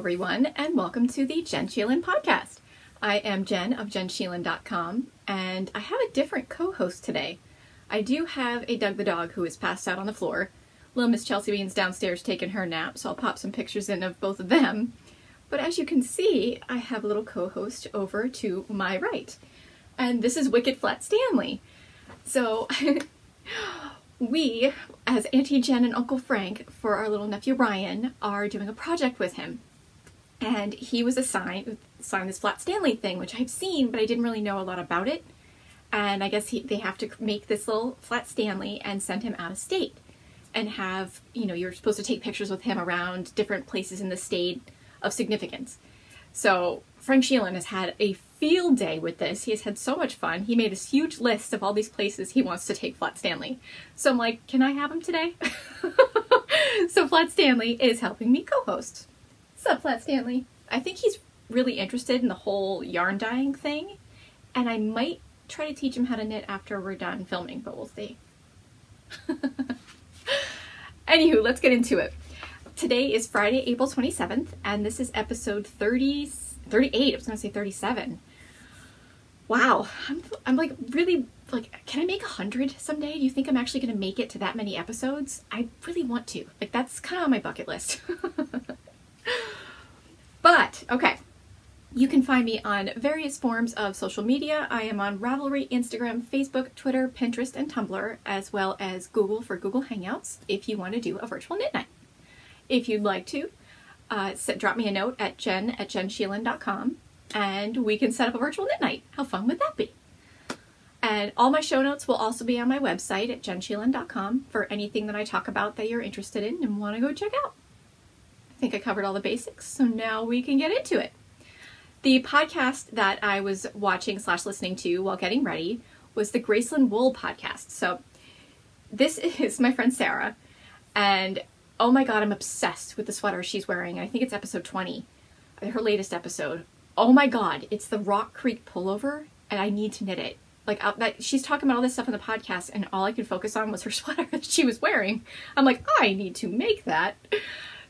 everyone, and welcome to the Jenn Sheelen podcast. I am Jenn of jennsheelen.com, and I have a different co-host today. I do have a Doug the dog who is passed out on the floor. Little Miss Chelsea Bean's downstairs taking her nap, so I'll pop some pictures in of both of them. But as you can see, I have a little co-host over to my right, and this is Wicked Flat Stanley. So we, as Auntie Jen and Uncle Frank, for our little nephew Ryan, are doing a project with him. And he was assigned this Flat Stanley thing, which I've seen, but I didn't really know a lot about it. And I guess they have to make this little Flat Stanley and send him out of state. And have, you're supposed to take pictures with him around different places in the state of significance. So Frank Sheelen has had a field day with this. He has had so much fun. He made this huge list of all these places he wants to take Flat Stanley. So I'm like, can I have him today? So Flat Stanley is helping me co-host. Sup, Flat Stanley? I think he's really interested in the whole yarn dyeing thing, and I might try to teach him how to knit after we're done filming, but we'll see. Anywho, let's get into it. Today is Friday, April 27th, and this is episode 38. I was going to say 37. Wow. I'm like really, can I make 100 someday? Do you think I'm actually going to make it to that many episodes? I really want to. That's kind of on my bucket list. But, okay. You can find me on various forms of social media. I am on Ravelry, Instagram, Facebook, Twitter, Pinterest, and Tumblr, as well as Google for Google Hangouts if you want to do a virtual knit night. If you'd like to, drop me a note at jenn@jennsheelen.com and we can set up a virtual knit night. How fun would that be? And all my show notes will also be on my website at jennsheelen.com for anything that I talk about that you're interested in and want to go check out. I think I covered all the basics, so now we can get into it. The podcast that I was watching / listening to while getting ready was the Graceland Wool podcast. So this is my friend Sarah, and oh my god, I'm obsessed with the sweater she's wearing. I think it's episode 20, her latest episode. Oh my god, it's the Rock Creek Pullover, and I need to knit it. She's talking about all this stuff in the podcast, and all I could focus on was her sweater that she was wearing. I'm like, I need to make that.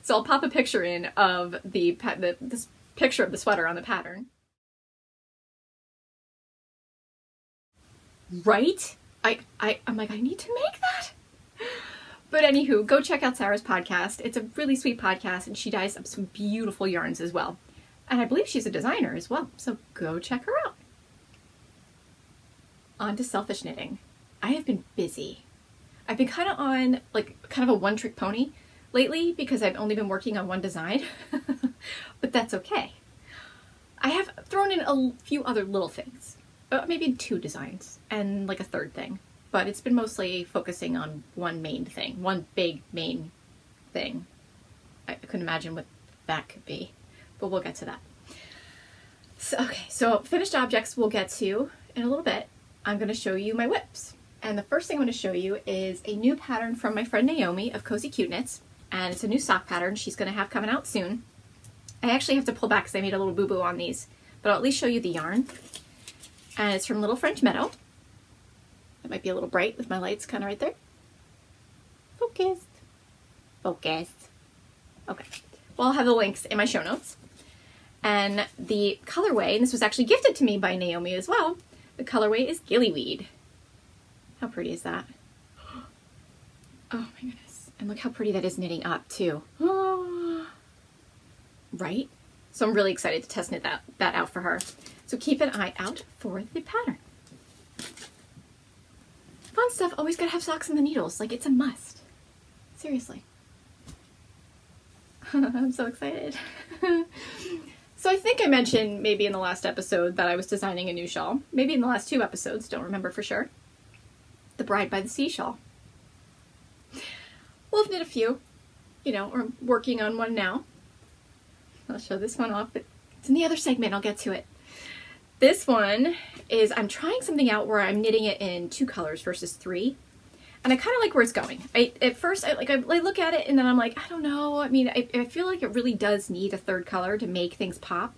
So I'll pop a picture in of this picture of the sweater on the pattern. Right? I'm like, I need to make that. But anywho, go check out Sarah's podcast. It's a really sweet podcast, and she dyes up some beautiful yarns as well. And I believe she's a designer as well, so go check her out. On to selfish knitting. I have been busy. I've been kind of on kind of a one-trick pony lately because I've only been working on one design, but that's okay. I have thrown in a few other little things, maybe 2 designs and a third thing. But it's been mostly focusing on one main thing, one big main thing. I couldn't imagine what that could be, but we'll get to that. So finished objects we'll get to in a little bit. I'm going to show you my whips. And the first thing I'm going to show you is a new pattern from my friend Naomi of Cozy Cute Knits. And it's a new sock pattern she's going to have coming out soon. I actually have to pull back because I made a little boo-boo on these, but I'll at least show you the yarn. And it's from Little French Meadow. It might be a little bright with my lights kind of right there. Focused. Focused. Okay. Well, I'll have the links in my show notes. And the colorway, and this was actually gifted to me by Naomi as well, the colorway is Gillyweed. How pretty is that? Oh my goodness. And look how pretty that is knitting up too. Right? So I'm really excited to test knit that out for her. So keep an eye out for the pattern. Fun stuff, always gotta have socks in the needles. It's a must. Seriously. I'm so excited. So I think I mentioned maybe in the last episode that I was designing a new shawl. Maybe in the last 2 episodes, don't remember for sure. The Bride by the Sea shawl. Well, I've knit a few, or I'm working on one now. I'll show this one off, but it's in the other segment, I'll get to it. This one is, I'm trying something out where I'm knitting it in 2 colors versus 3. And I kind of like where it's going. At first, I look at it and then I'm like, I don't know. I mean, I feel like it really does need a 3rd color to make things pop.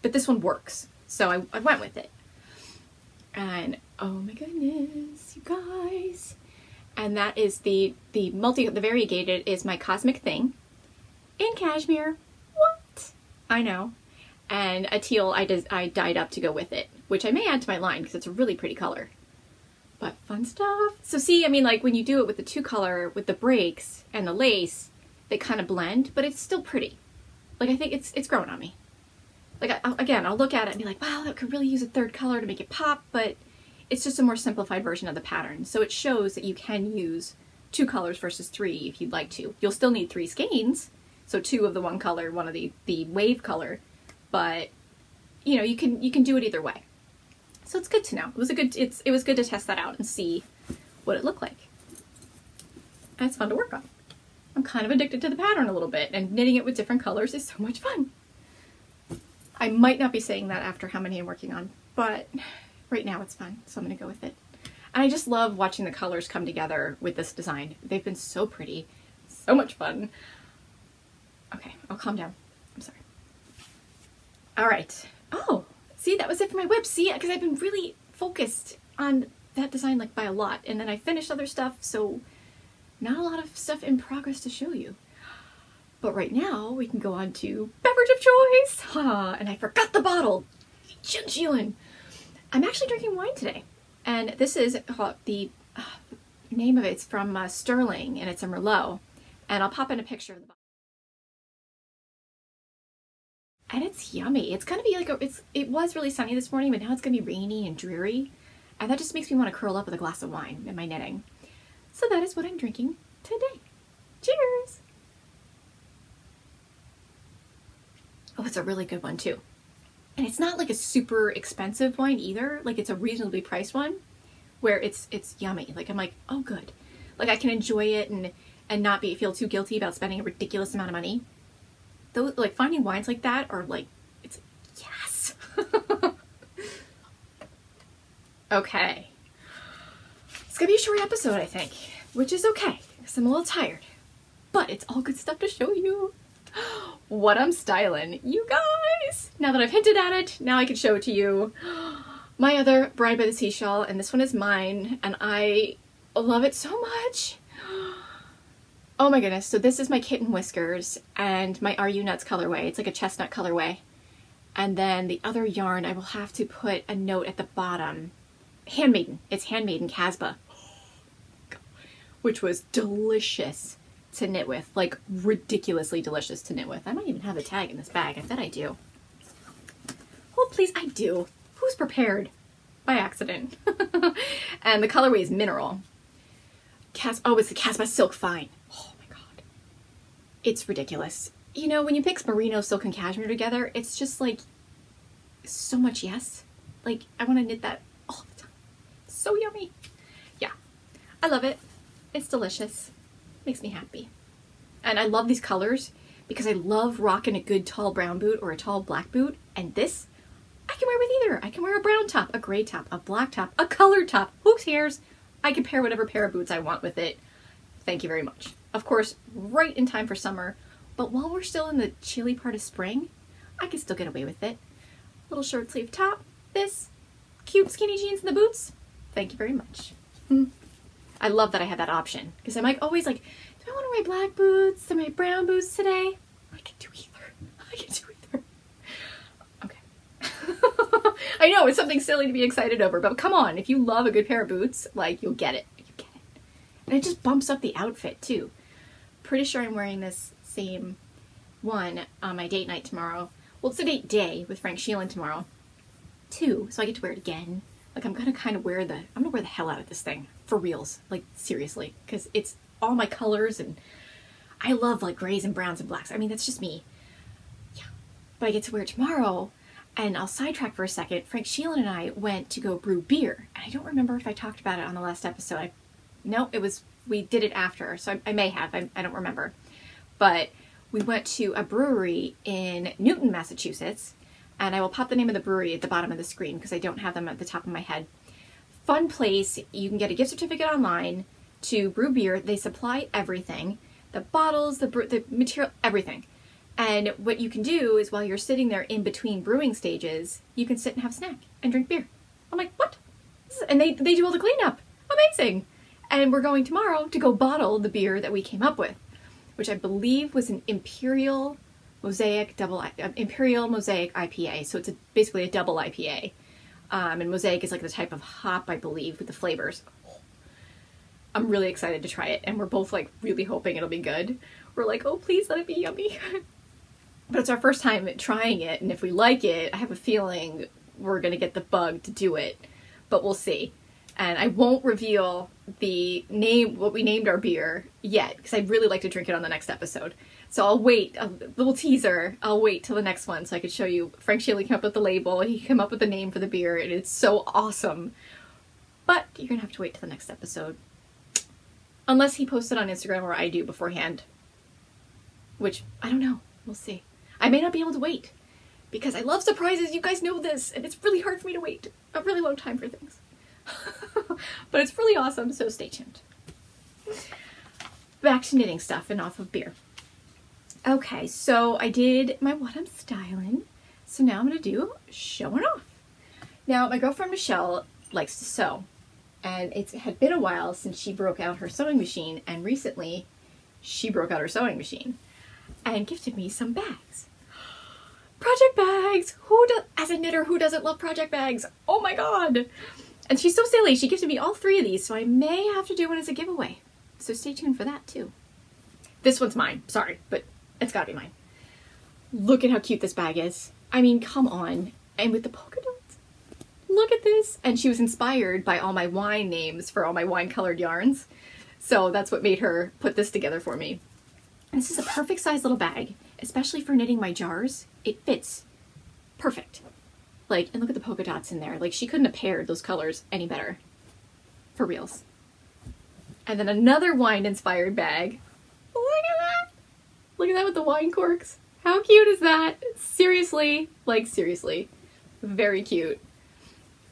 But this one works. So I went with it. And oh my goodness, you guys. And that is the variegated is my Cosmic Thing in cashmere. What? I know. And a teal I dyed up to go with it, which I may add to my line because it's a really pretty color. But fun stuff. So see, I mean, like when you do it with the 2-color, with the breaks and the lace, they kind of blend, but it's still pretty. Like I think it's growing on me. Like again, I'll look at it and be like, wow, that could really use a 3rd color to make it pop, but it's just a more simplified version of the pattern. So it shows that you can use 2 colors versus 3 if you'd like to. You'll still need 3 skeins, so 2 of the 1 color, 1 of the wave color, but you know, you can do it either way. So it's good to know. It was good to test that out and see what it looked like. And it's fun to work on. I'm kind of addicted to the pattern a little bit, and knitting it with different colors is so much fun. I might not be saying that after how many I'm working on, but right now it's fun, so I'm gonna go with it. And I just love watching the colors come together with this design. They've been so pretty, so much fun. Okay, I'll calm down. I'm sorry. All right. Oh, see, that was it for my whip. See, because I've been really focused on that design like by a lot, and then I finished other stuff, so not a lot of stuff in progress to show you. But right now we can go on to beverage of choice. And I forgot the bottle. Jennsheelen. I'm actually drinking wine today, and this is the name of it's from Sterling, and it's a Merlot. And I'll pop in a picture of the bottle. And it's yummy. It's gonna be like it was really sunny this morning, but now it's gonna be rainy and dreary, and that just makes me want to curl up with a glass of wine in my knitting. So that is what I'm drinking today. Cheers! Oh, it's a really good one too. And it's not like a super expensive wine either. Like it's a reasonably priced one where it's yummy. Like I'm like, oh good. Like I can enjoy it and not feel too guilty about spending a ridiculous amount of money. Those, like finding wines like that are like, it's yes. Okay. It's gonna be a short episode, I think, which is okay because I'm a little tired, but it's all good stuff to show you what I'm styling, you guys. Now that I've hinted at it, now I can show it to you. My other Bride by the Seashell, and this one is mine, and I love it so much. Oh my goodness, so this is my Kitten Whiskers and my RU Nuts colorway. It's like a chestnut colorway. And then the other yarn, I will have to put a note at the bottom. Handmaiden, it's Handmaiden Casbah, which was delicious to knit with, like ridiculously delicious to knit with. I might even have a tag in this bag, I bet I do. Oh please, I do. Who's prepared? By accident. And the colorway is Mineral. Oh, it's the Casbah Silk Fine. Oh my god. It's ridiculous. You know, when you mix merino, silk, and cashmere together, it's just like so much yes. Like, I want to knit that all the time. It's so yummy. Yeah, I love it. It's delicious. Makes me happy. And I love these colors because I love rocking a good tall brown boot or a tall black boot. And this, I can wear with either. I can wear a brown top, a gray top, a black top, a colored top. Who cares? I can pair whatever pair of boots I want with it. Thank you very much. Of course, right in time for summer, but while we're still in the chilly part of spring, I can still get away with it. Little short sleeve top, this, cute skinny jeans and the boots. Thank you very much. I love that I have that option because I'm like always like, do I want to wear black boots or my brown boots today? I can do either. I can do either. Okay. I know it's something silly to be excited over, but come on, if you love a good pair of boots, like you'll get it. You get it. And it just bumps up the outfit too. Pretty sure I'm wearing this same one on my date night tomorrow. Well, it's a date day with Sheelen tomorrow too, so I get to wear it again. Like I'm gonna kind of I'm gonna wear the hell out of this thing for reals, like seriously, because it's all my colors and I love like grays and browns and blacks. I mean, that's just me. Yeah, but I get to wear it tomorrow. And I'll sidetrack for a second. Sheelen and I went to go brew beer. And I don't remember if I talked about it on the last episode. No, we did it after. So I may have, I don't remember. But we went to a brewery in Newton, Massachusetts. And I will pop the name of the brewery at the bottom of the screen because I don't have them at the top of my head. Fun place. You can get a gift certificate online to brew beer. They supply everything. The bottles, the material, everything. And what you can do is while you're sitting there in between brewing stages, you can sit and have a snack and drink beer. I'm like, what? And they do all the cleanup. Amazing. And we're going tomorrow to go bottle the beer that we came up with, which I believe was an Imperial Mosaic Imperial Mosaic IPA. So it's basically a double IPA. And Mosaic is like the type of hop, I believe, with the flavors. I'm really excited to try it. And we're both like really hoping it'll be good. We're like, oh, please let it be yummy. But it's our first time trying it. And if we like it, I have a feeling we're going to get the bug to do it. But we'll see. And I won't reveal the name, what we named our beer yet, because I'd really like to drink it on the next episode. So I'll wait, a little teaser, I'll wait till the next one so I could show you. Frank Sheelen came up with the label, he came up with the name for the beer, and it's so awesome. But you're going to have to wait till the next episode. Unless he posts it on Instagram or I do beforehand. Which, I don't know, we'll see. I may not be able to wait, because I love surprises, you guys know this, and it's really hard for me to wait a really long time for things. But it's really awesome, so stay tuned. Back to knitting stuff and off of beer. Okay, so I did my what I'm styling. So now I'm going to do showing off. Now, my girlfriend Michelle likes to sew. And it had been a while since she broke out her sewing machine. And recently, she broke out her sewing machine. And gifted me some bags. Project bags! As a knitter, who doesn't love project bags? Oh my god! And she's so silly, she gifted me all 3 of these, so I may have to do one as a giveaway. So stay tuned for that too. This one's mine, sorry, but it's gotta be mine. Look at how cute this bag is. I mean, come on. And with the polka dots. Look at this. And she was inspired by all my wine names for all my wine colored yarns. So that's what made her put this together for me. And this is a perfect size little bag, especially for knitting my jars. It fits perfect. Like, and look at the polka dots in there. Like, she couldn't have paired those colors any better. For reals. And then another wine-inspired bag. Look at that! Look at that with the wine corks. How cute is that? Seriously. Like, seriously. Very cute.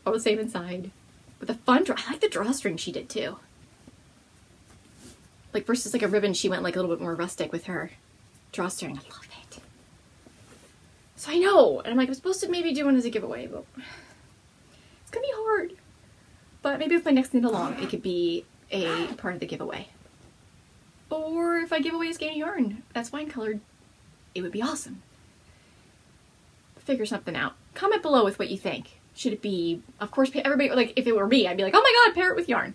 All the same inside. With a fun I like the drawstring she did, too. Like, versus like a ribbon, she went like a little bit more rustic with her drawstring. I love it. So I know, and I'm like, I'm supposed to maybe do one as a giveaway, but it's gonna be hard. But maybe with my next knit along, it could be a part of the giveaway. Or if I give away a skein of yarn that's wine colored, it would be awesome. Figure something out. Comment below with what you think. Should it be, of course, everybody, like if it were me, I'd be like, oh my god, pair it with yarn.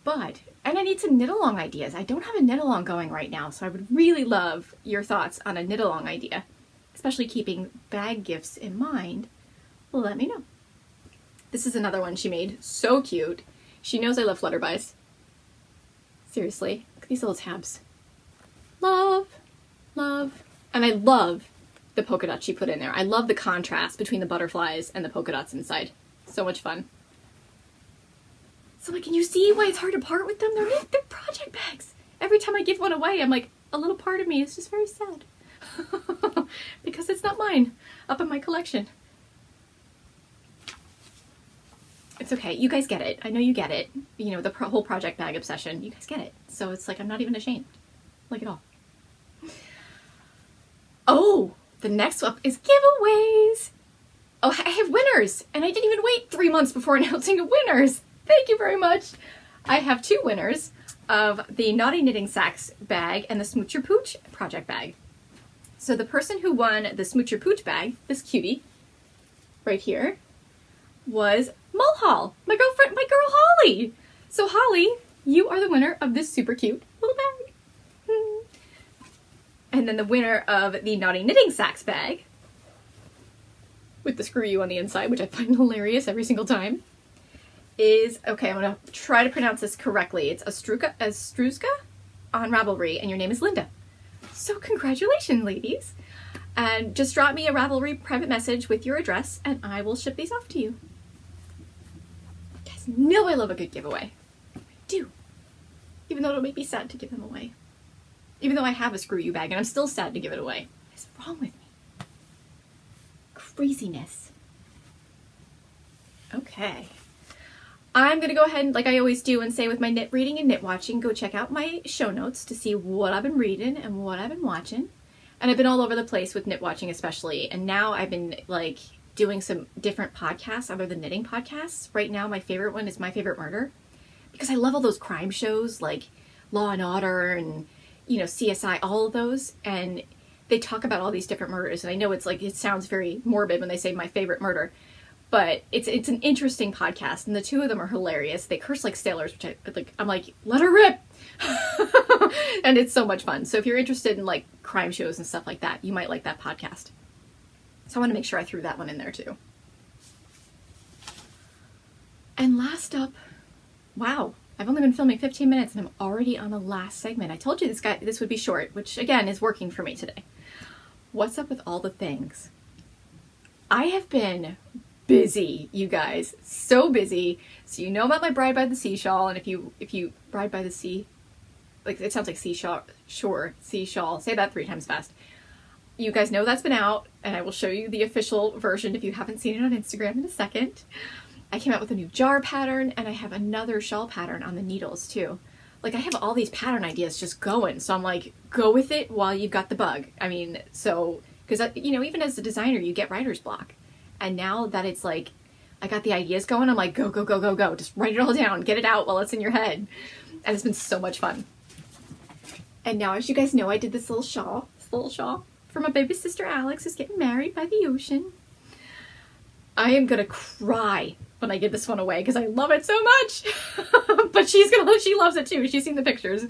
But, and I need some knit along ideas. I don't have a knit along going right now, so I would really love your thoughts on a knit along idea. Especially keeping bag gifts in mind, well, let me know. This is another one she made. So cute. She knows I love flutterbys. Seriously. Look at these little tabs. Love. Love. And I love the polka dots she put in there. I love the contrast between the butterflies and the polka dots inside. So much fun. So like, can you see why it's hard to part with them? They're project bags. Every time I give one away, I'm like, a little part of me is just very sad. Because it's not mine, up in my collection. It's okay, you guys get it. I know you get it. You know, the whole project bag obsession, you guys get it. So it's like, I'm not even ashamed, like at all. Oh, the next up is giveaways. Oh, I have winners, and I didn't even wait 3 months before announcing the winners. Thank you very much. I have 2 winners of the Naughty Knitting Sacks bag and the Smooch Your Pooch project bag. So the person who won the Smooch Your Pooch bag, this cutie, right here, was Mulhall, my girl Holly. So Holly, you are the winner of this super cute little bag. And then the winner of the Naughty Knitting Sacks bag, with the screw you on the inside, which I find hilarious every single time, is, okay, I'm gonna try to pronounce this correctly. It's Astruska on Ravelry, and your name is Linda. So congratulations, ladies. And just drop me a Ravelry private message with your address, and I will ship these off to you. You guys know I love a good giveaway. I do. Even though it'll make me sad to give them away. Even though I have a screw you bag, and I'm still sad to give it away. What is wrong with me? Craziness. Okay. I'm going to go ahead, like I always do, and say with my knit reading and knit watching, go check out my show notes to see what I've been reading and what I've been watching. And I've been all over the place with knit watching especially. And now I've been like doing some different podcasts other than knitting podcasts. Right now my favorite one is My Favorite Murder. Because I love all those crime shows like Law and Order and, you know, CSI, all of those. And they talk about all these different murders, and I know it's like, it sounds very morbid when they say my favorite murder, but it's an interesting podcast, and the two of them are hilarious. They curse like sailors, which I'm like, let her rip. And it's so much fun. So if you're interested in like crime shows and stuff like that, you might like that podcast. So I want to make sure I threw that one in there too. And last up, wow, I've only been filming 15 minutes and I'm already on the last segment. I told you this would be short, which again is working for me today. What's up with all the things? I have been busy, you guys, so busy. So you know about my Bride by the Sea shawl, and if you Bride by the Sea, like it sounds like sea shawl, say that 3 times fast. You guys know that's been out, and I will show you the official version if you haven't seen it on Instagram in a second. I came out with a new jar pattern, and I have another shawl pattern on the needles too. Like I have all these pattern ideas just going, so I'm like, go with it while you've got the bug. I mean, so, because you know, even as a designer, you get writer's block. And now that it's like, I got the ideas going, I'm like, go, go, go, go, go. Just write it all down, get it out while it's in your head. And it's been so much fun. And now, as you guys know, I did this little shawl for my baby sister Alex, who's getting married by the ocean. I am gonna cry when I give this one away because I love it so much. But she loves it too. She's seen the pictures.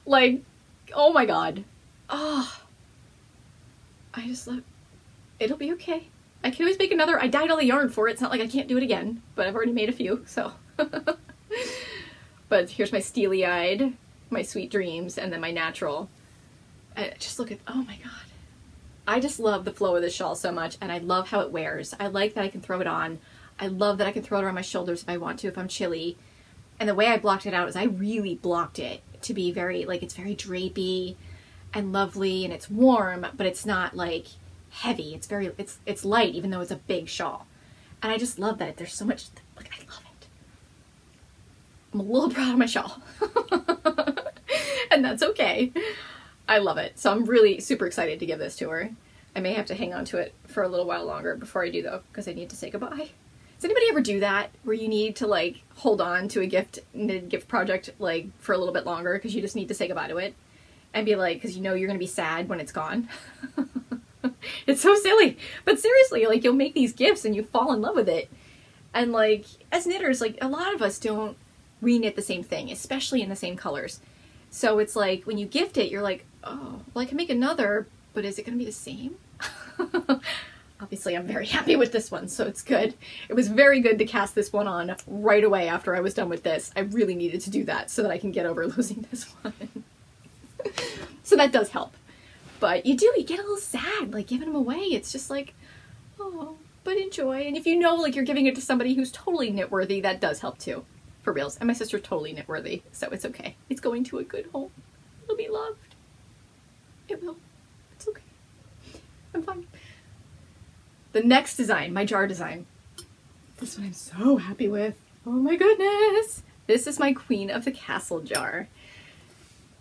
Like, oh my God. Oh, I just love, it'll be okay. I can always make another. I dyed all the yarn for it. It's not like I can't do it again, but I've already made a few, so. But here's my steely-eyed, my sweet dreams, and then my natural. Just look at, oh my God. I just love the flow of this shawl so much, and I love how it wears. I like that I can throw it on. I love that I can throw it around my shoulders if I want to, if I'm chilly. And the way I blocked it out is I really blocked it to be very, like, it's very drapey and lovely, and it's warm, but it's not like heavy. It's very, it's light, even though it's a big shawl. And I just love that. There's so much, like, I love it. I'm a little proud of my shawl. And that's okay. I love it. So I'm really super excited to give this to her. I may have to hang on to it for a little while longer before I do though, because I need to say goodbye. Does anybody ever do that, where you need to like hold on to a gift project like for a little bit longer because you just need to say goodbye to it? And be like, because you know you're going to be sad when it's gone. It's so silly. But seriously, like you'll make these gifts and you fall in love with it. And like, as knitters, like a lot of us don't re-knit the same thing, especially in the same colors. So it's like, when you gift it, you're like, oh, well I can make another, but is it going to be the same? Obviously I'm very happy with this one, so it's good. It was very good to cast this one on right away after I was done with this. I really needed to do that so that I can get over losing this one. So that does help. But you get a little sad, like giving them away. It's just like, oh, but enjoy. And if you know like you're giving it to somebody who's totally knit-worthy, that does help too. For reals. And my sister's totally knit-worthy, so it's okay. It's going to a good home. It'll be loved. It will. It's okay. I'm fine. The next design, my jar design. This one I'm so happy with. Oh my goodness. This is my Queen of the Castle jar.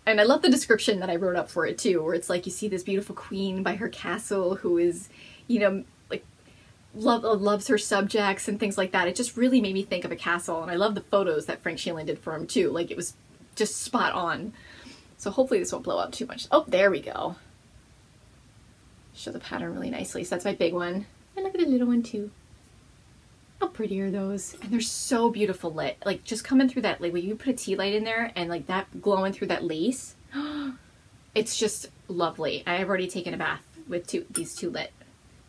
And I love the description that I wrote up for it too, where it's like you see this beautiful queen by her castle who is, you know, like loves her subjects and things like that. It just really made me think of a castle. And I love the photos that Frank Sheelen did for him too. Like it was just spot on. So hopefully this won't blow up too much. Oh, there we go. Show the pattern really nicely. So that's my big one. And look at the little one too. How pretty are those? And they're so beautiful lit. Like just coming through that, like when you put a tea light in there and like that glowing through that lace, it's just lovely. I have already taken a bath with these two lit.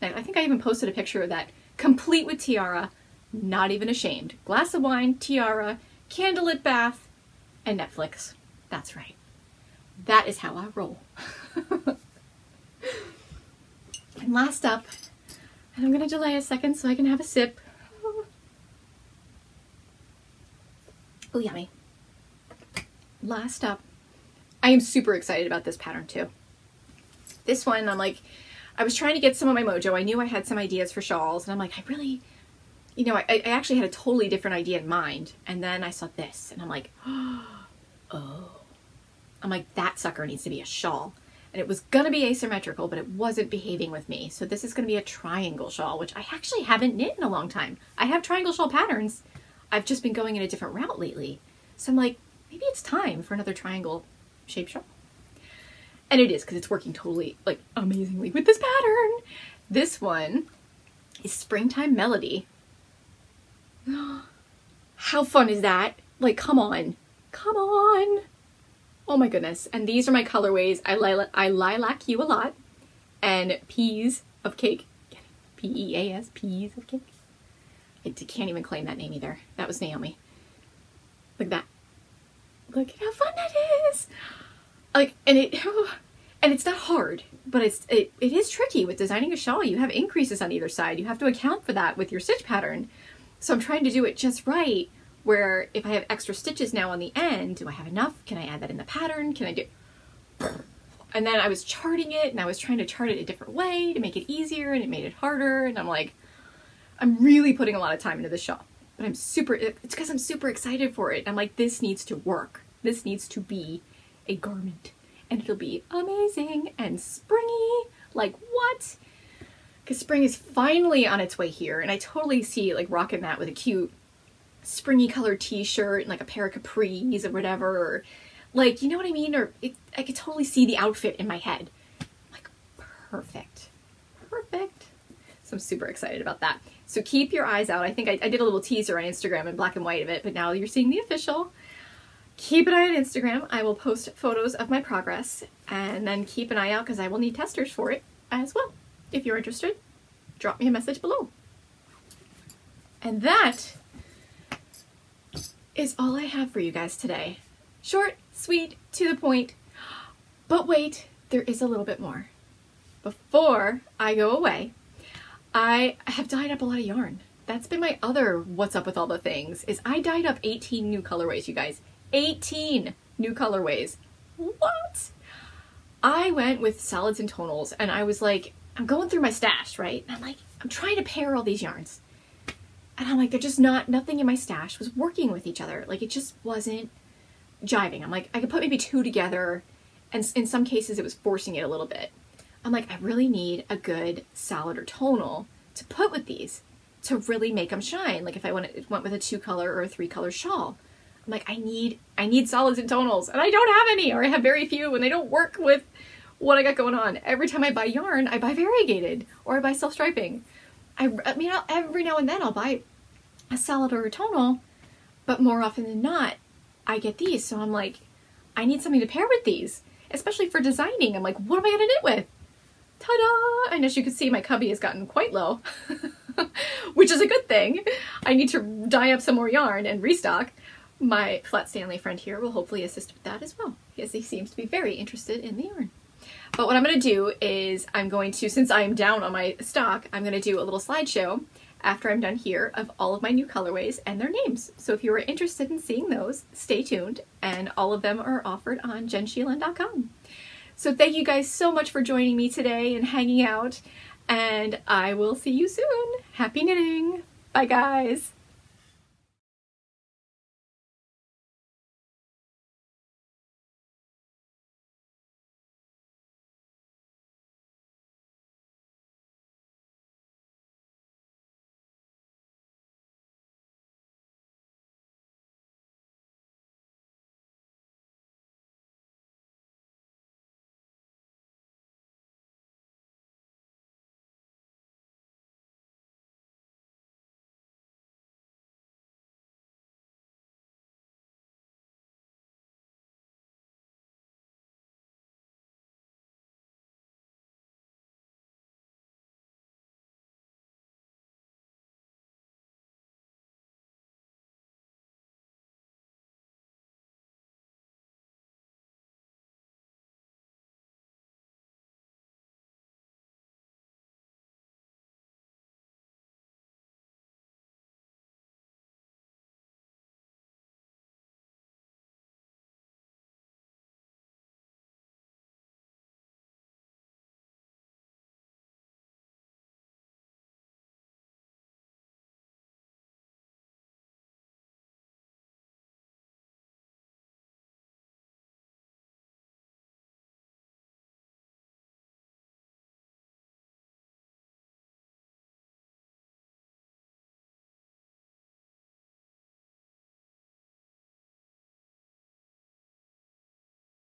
And I think I even posted a picture of that, complete with tiara, not even ashamed. Glass of wine, tiara, candlelit bath, and Netflix. That's right. That is how I roll. And last up, and I'm going to delay a second so I can have a sip. Oh, yummy. Last up, I am super excited about this pattern too. This one, I'm like, I was trying to get some of my mojo. I knew I had some ideas for shawls, and I'm like, I really, you know, I actually had a totally different idea in mind. And then I saw this, and I'm like, oh. I'm like, that sucker needs to be a shawl. And it was going to be asymmetrical, but it wasn't behaving with me. So this is going to be a triangle shawl, which I actually haven't knit in a long time. I have triangle shawl patterns. I've just been going in a different route lately. So I'm like, maybe it's time for another triangle shaped shawl. And it is, because it's working totally, like, amazingly with this pattern. This one is Springtime Melody. How fun is that? Like, come on. Come on. Oh my goodness. And these are my colorways. I lilac you a lot. And Peas of Cake. P-E-A-S, Peas of Cake. I can't even claim that name either. That was Naomi. Look at that. Look at how fun that is. Like, and it's not hard, but it is tricky with designing a shawl. You have increases on either side. You have to account for that with your stitch pattern. So I'm trying to do it just right, where if I have extra stitches now on the end, do I have enough? Can I add that in the pattern? Can I do... And then I was charting it, and I was trying to chart it a different way to make it easier, and it made it harder. And I'm like, I'm really putting a lot of time into this shawl. But it's because I'm super excited for it. I'm like, this needs to work. This needs to be a garment. And it'll be amazing and springy. Like, what? Because spring is finally on its way here. And I totally see, like, rocking that with a cute springy colored t-shirt and, like, a pair of capris or whatever. Or, like, you know what I mean? Or I could totally see the outfit in my head. Like, perfect. Perfect. So I'm super excited about that. So keep your eyes out. I think I did a little teaser on Instagram in black and white of it, but now you're seeing the official. Keep an eye on Instagram. I will post photos of my progress, and then keep an eye out because I will need testers for it as well. If you're interested, drop me a message below. And that is all I have for you guys today. Short, sweet, to the point. But wait, there is a little bit more. Before I go away, I have dyed up a lot of yarn. That's been my other what's up with all the things, is I dyed up 18 new colorways, you guys. 18 new colorways. What? I went with solids and tonals, and I was like, I'm going through my stash, right? And I'm like, I'm trying to pair all these yarns. And I'm like, they're just nothing in my stash was working with each other. Like, it just wasn't jiving. I'm like, I could put maybe two together, and in some cases it was forcing it a little bit. I'm like, I really need a good solid or tonal to put with these to really make them shine. Like if I went with a 2-color or a 3-color shawl, I'm like, I need solids and tonals, and I don't have any, or I have very few, and they don't work with what I got going on. Every time I buy yarn, I buy variegated or I buy self-striping. I mean, every now and then I'll buy a solid or a tonal, but more often than not, I get these. So I'm like, I need something to pair with these, especially for designing. I'm like, what am I going to knit with? Ta-da! And as you can see, my cubby has gotten quite low, which is a good thing. I need to dye up some more yarn and restock. My Flat Stanley friend here will hopefully assist with that as well, because he seems to be very interested in the yarn. But what I'm going to do is I'm going to, since I'm down on my stock, I'm going to do a little slideshow after I'm done here of all of my new colorways and their names. So if you are interested in seeing those, stay tuned, and all of them are offered on jennsheelen.com. So thank you guys so much for joining me today and hanging out, and I will see you soon. Happy knitting! Bye guys!